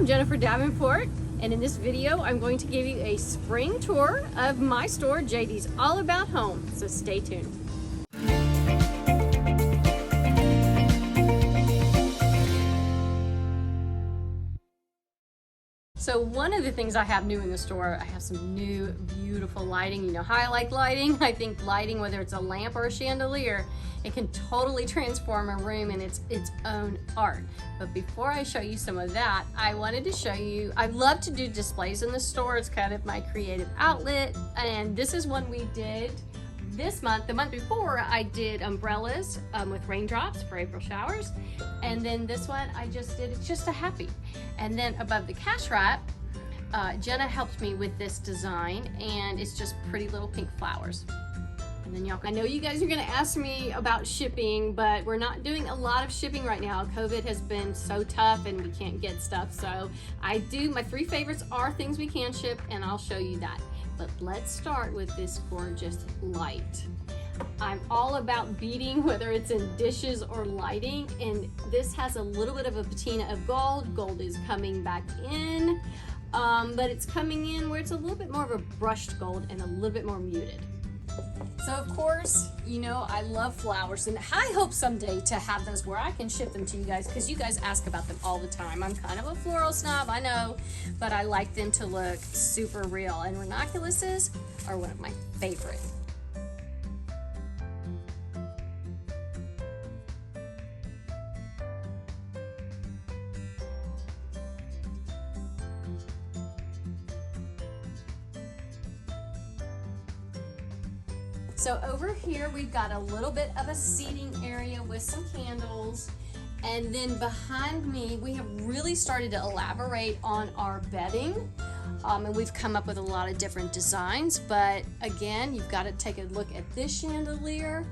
I'm Jennifer Davenport, and in this video I'm going to give you a spring tour of my store, JD's All About Home, so stay tuned. So one of the things I have new in the store, I have some new beautiful lighting. You know how I like lighting? I think lighting, whether it's a lamp or a chandelier, it can totally transform a room in its own art. But before I show you some of that, I wanted to show you, I love to do displays in the store. It's kind of my creative outlet. And this is one we did this month. The month before, I did umbrellas with raindrops for April showers. And then this one I just did, it's just a happy. And then above the cash wrap, Jenna helped me with this design, and it's just pretty little pink flowers. And then y'all, I know you guys are gonna ask me about shipping, but we're not doing a lot of shipping right now. COVID has been so tough and we can't get stuff. So my three favorites are things we can ship, and I'll show you that. But let's start with this gorgeous light. I'm all about beading, whether it's in dishes or lighting, and this has a little bit of a patina of gold. Gold is coming back in, but it's coming in where it's a little bit more of a brushed gold and a little bit more muted. So of course, you know, I love flowers, and I hope someday to have those where I can ship them to you guys, because you guys ask about them all the time. I'm kind of a floral snob, I know, but I like them to look super real, and ranunculuses are one of my favorite. So over here, we've got a little bit of a seating area with some candles. And then behind me, we have really started to elaborate on our bedding. And we've come up with a lot of different designs. But again, you've got to take a look at this chandelier.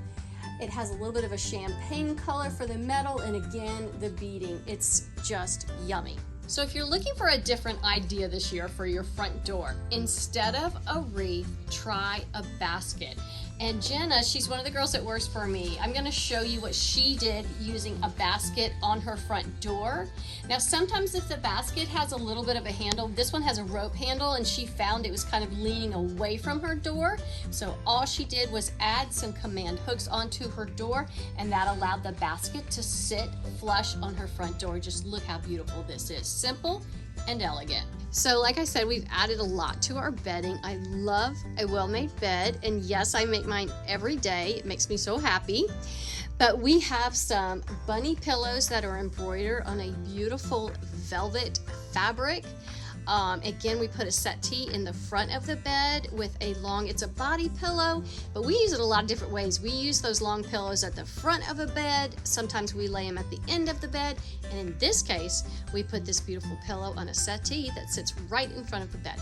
It has a little bit of a champagne color for the metal. And again, the beading, it's just yummy. So if you're looking for a different idea this year for your front door, instead of a wreath, try a basket. And Jenna, she's one of the girls that works for me. I'm gonna show you what she did using a basket on her front door. Now, sometimes if the basket has a little bit of a handle, this one has a rope handle, and she found it was kind of leaning away from her door. So all she did was add some command hooks onto her door, and that allowed the basket to sit flush on her front door. Just look how beautiful this is. Simple and elegant. So like I said, we've added a lot to our bedding. I love a well-made bed, and yes, I make mine every day. It makes me so happy. But we have some bunny pillows that are embroidered on a beautiful velvet fabric. Again, we put a settee in the front of the bed with it's a body pillow, but we use it a lot of different ways. We use those long pillows at the front of a bed. Sometimes we lay them at the end of the bed. And in this case, we put this beautiful pillow on a settee that sits right in front of the bed.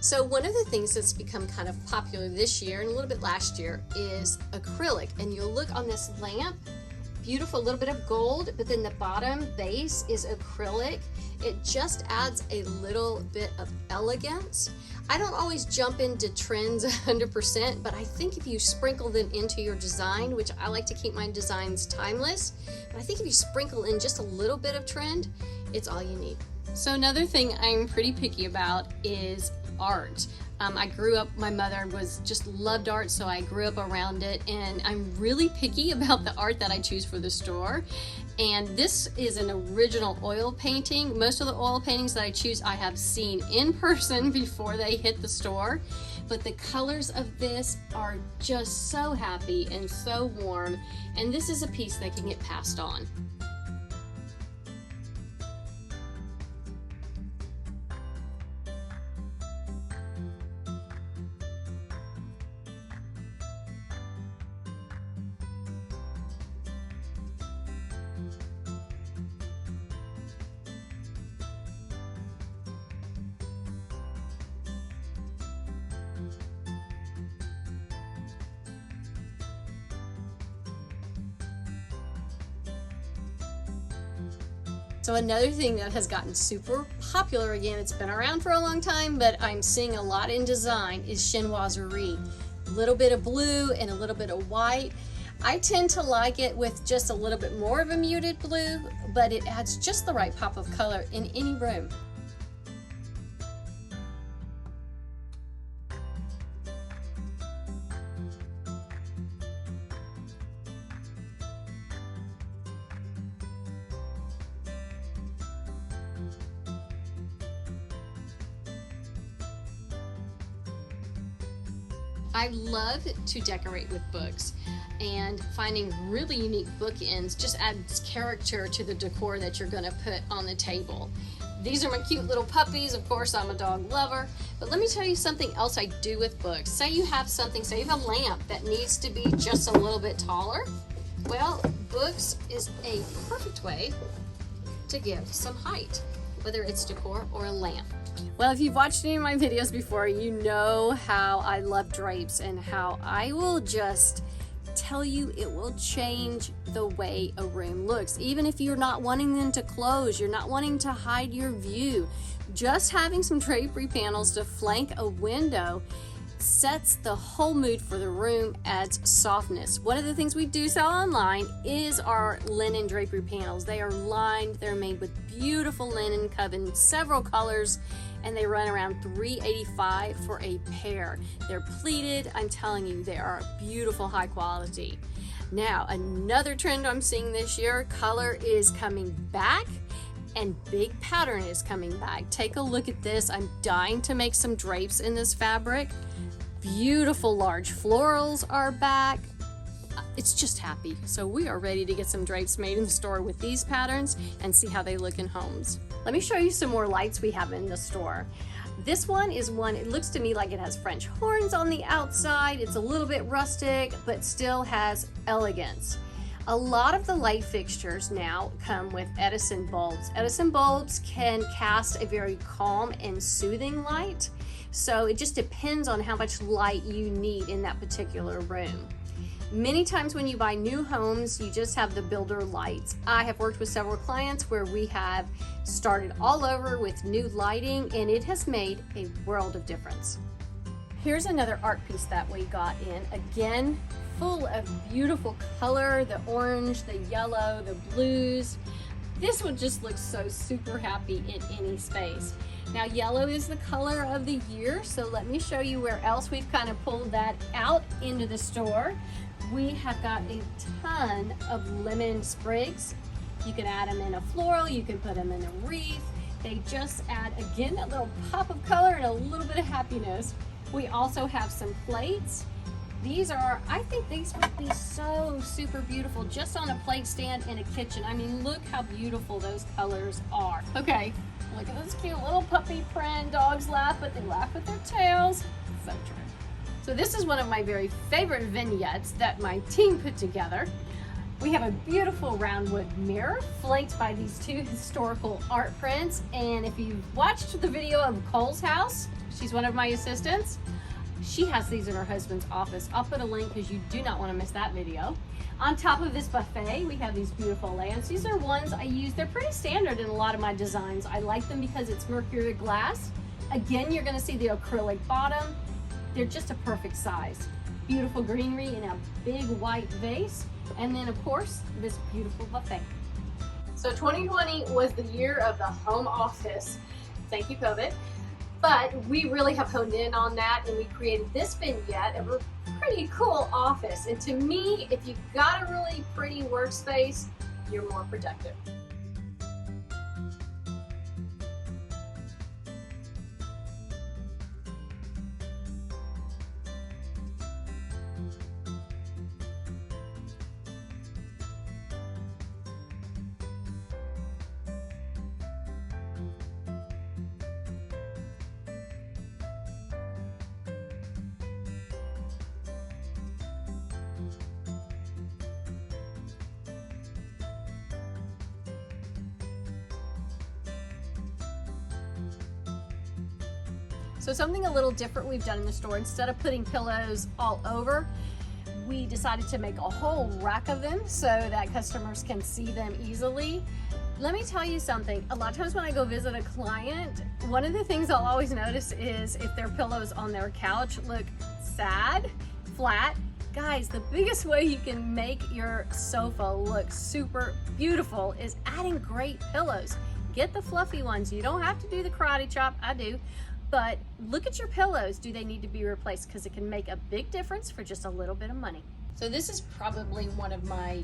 So one of the things that's become kind of popular this year and a little bit last year is acrylic. And you'll look on this lamp, beautiful, a little bit of gold, but then the bottom base is acrylic. It just adds a little bit of elegance. I don't always jump into trends 100%, but I think if you sprinkle them into your design, which I like to keep my designs timeless, but I think if you sprinkle in just a little bit of trend, it's all you need. So another thing I'm pretty picky about is art. I grew up, my mother just loved art, so I grew up around it, and I'm really picky about the art that I choose for the store. And this is an original oil painting. Most of the oil paintings that I choose, I have seen in person before they hit the store. But the colors of this are just so happy and so warm. And this is a piece that can get passed on. So another thing that has gotten super popular, again, it's been around for a long time, but I'm seeing a lot in design, is chinoiserie. A little bit of blue and a little bit of white. I tend to like it with just a little bit more of a muted blue, but it adds just the right pop of color in any room. I love to decorate with books, and finding really unique bookends just adds character to the decor that you're gonna put on the table. These are my cute little puppies. Of course, I'm a dog lover, but let me tell you something else I do with books. Say you have something, say you have a lamp that needs to be just a little bit taller. Well, books is a perfect way to give some height, whether it's decor or a lamp. Well, if you've watched any of my videos before, you know how I love drapes and how I will just tell you it will change the way a room looks. Even if you're not wanting them to close, you're not wanting to hide your view, just having some drapery panels to flank a window sets the whole mood for the room, adds softness. One of the things we do sell online is our linen drapery panels. They are lined, they're made with beautiful linen, come in several colors, and they run around $385 for a pair. They're pleated. I'm telling you, they are beautiful, high quality. Now, another trend I'm seeing this year, color is coming back and big pattern is coming back. Take a look at this. I'm dying to make some drapes in this fabric. Beautiful large florals are back. It's just happy. So we are ready to get some drapes made in the store with these patterns and see how they look in homes. Let me show you some more lights we have in the store. This one is one, it looks to me like it has French horns on the outside. It's a little bit rustic, but still has elegance. A lot of the light fixtures now come with Edison bulbs. Edison bulbs can cast a very calm and soothing light. So it just depends on how much light you need in that particular room. Many times when you buy new homes, you just have the builder lights. I have worked with several clients where we have started all over with new lighting, and it has made a world of difference. Here's another art piece that we got in. Again, full of beautiful color, the orange, the yellow, the blues. This one just looks so super happy in any space. Now, yellow is the color of the year, so let me show you where else we've kind of pulled that out into the store. We have got a ton of lemon sprigs. You can add them in a floral, you can put them in a wreath. They just add, again, a little pop of color and a little bit of happiness. We also have some plates. These are, I think these would be so super beautiful just on a plate stand in a kitchen. I mean, look how beautiful those colors are. Okay, look at this cute little puppy print. Dogs laugh, but they laugh with their tails. So true. So this is one of my very favorite vignettes that my team put together. We have a beautiful roundwood mirror flanked by these two historical art prints. And if you've watched the video of Cole's house, she's one of my assistants. She has these in her husband's office. I'll put a link because you do not want to miss that video. On top of this buffet, we have these beautiful lamps. These are ones I use. They're pretty standard in a lot of my designs. I like them because it's mercury glass. Again, you're going to see the acrylic bottom. They're just a perfect size. Beautiful greenery in a big white vase. And then, of course, this beautiful buffet. So 2020 was the year of the home office. Thank you, COVID. But we really have honed in on that, and we created this vignette of a pretty cool office. And to me, if you've got a really pretty workspace, you're more productive. So something a little different we've done in the store, instead of putting pillows all over, we decided to make a whole rack of them so that customers can see them easily. Let me tell you something, a lot of times when I go visit a client, one of the things I'll always notice is if their pillows on their couch look sad, flat. Guys, the biggest way you can make your sofa look super beautiful is adding great pillows. Get the fluffy ones. You don't have to do the karate chop, I do. But look at your pillows. Do they need to be replaced? Because it can make a big difference for just a little bit of money. So this is probably one of my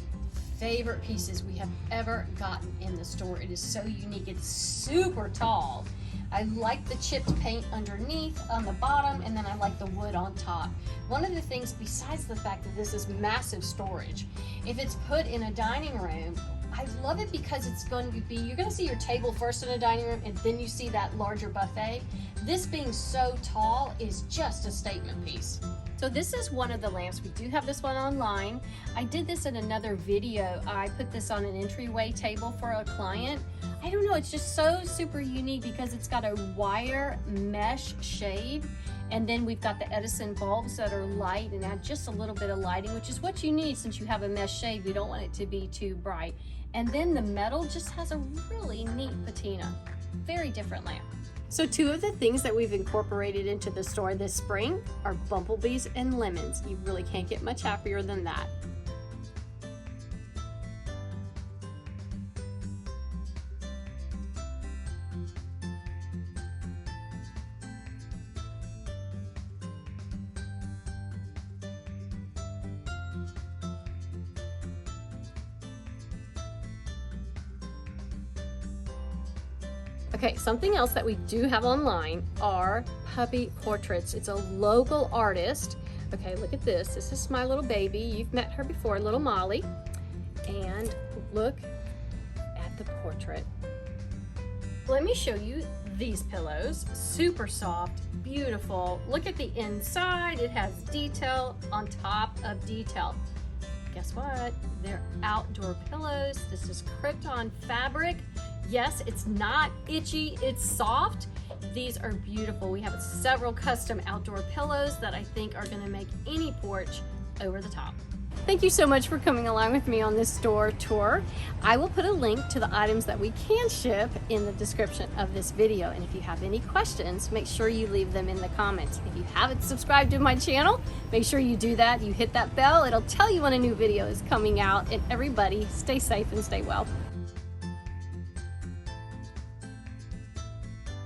favorite pieces we have ever gotten in the store. It is so unique. It's super tall, I like the chipped paint underneath on the bottom, and then I like the wood on top. One of the things, besides the fact that this is massive storage, if it's put in a dining room, I love it because it's going to be, you're going to see your table first in a dining room, and then you see that larger buffet. This being so tall is just a statement piece. So this is one of the lamps. We do have this one online. I did this in another video. I put this on an entryway table for a client. I don't know, it's just so super unique because it's got a wire mesh shade, and then we've got the Edison bulbs that are light and add just a little bit of lighting, which is what you need since you have a mesh shade. We don't want it to be too bright. And then the metal just has a really neat patina. Very different lamp. So two of the things that we've incorporated into the store this spring are bumblebees and lemons. You really can't get much happier than that. Okay, something else that we do have online are puppy portraits. It's a local artist. Okay, look at this. This is my little baby. You've met her before, little Molly. And look at the portrait. Let me show you these pillows. Super soft, beautiful. Look at the inside. It has detail on top of detail. Guess what? They're outdoor pillows. This is Krypton fabric. Yes, it's not itchy, it's soft. These are beautiful. We have several custom outdoor pillows that I think are gonna make any porch over the top. Thank you so much for coming along with me on this store tour. I will put a link to the items that we can ship in the description of this video. And if you have any questions, make sure you leave them in the comments. If you haven't subscribed to my channel, make sure you do that. You hit that bell, it'll tell you when a new video is coming out. And everybody, stay safe and stay well.